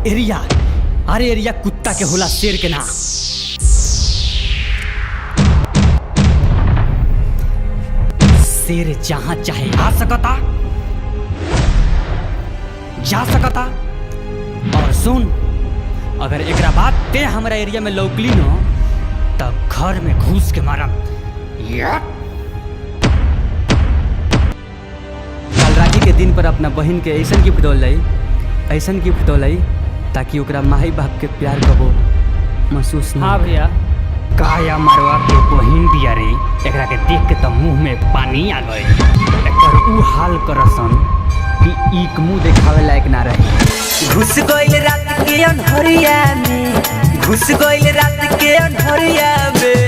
Area, अरे area कुत्ता के होला शेर के ना। शेर जहां चाहे आ सकता, जा सकता। और सुन, अगर एक बात ते हमारा एरिया में लौकली न तब घर में घुस के मारम। कल राखी के दिन पर अपना बहन के ऐसा गिफ्ट दौलाई ताकि ओकरा माई बाप के प्यार कबो महसूस ना। हाँ भैया, काया मारवा के बहन दिया रे, एकरा के देख के तो मुंह में पानी आ गए। एकर ऊ हाल करसन कि एक मुंह देखावे लायक ना रहे। घुस गइल रात के अन्हरिया में, घुस गइल रात के अन्हरिया में।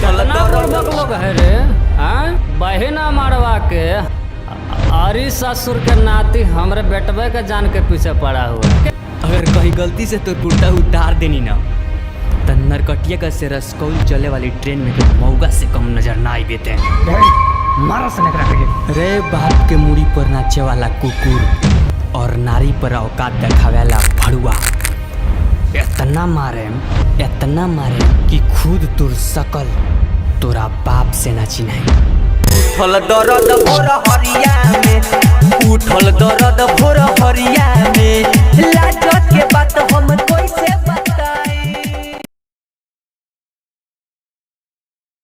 लोग है रे, बहिना मारवा के अरे ससुर के नाती हमरे बेटवे के जान के पीछे पड़ा हुआ। अगर कहीं गलती से तो कुर्ता उतार देनी ना तो नरकटिया का से रसकौल चले वाली ट्रेन में के मौगा से कम नजर ना आई देते हैं। मारा से रे बाप के मुड़ी पर नाचे वाला कुकुर और नारी पर औकात दिखावे वाला भड़ुआ। इतना मारे कि खुद तुर सकल तोरा बाप से ना चिन्हाई। उठल दर्द भोर हरिया में, उठल दर्द भोर हरिया में। लाज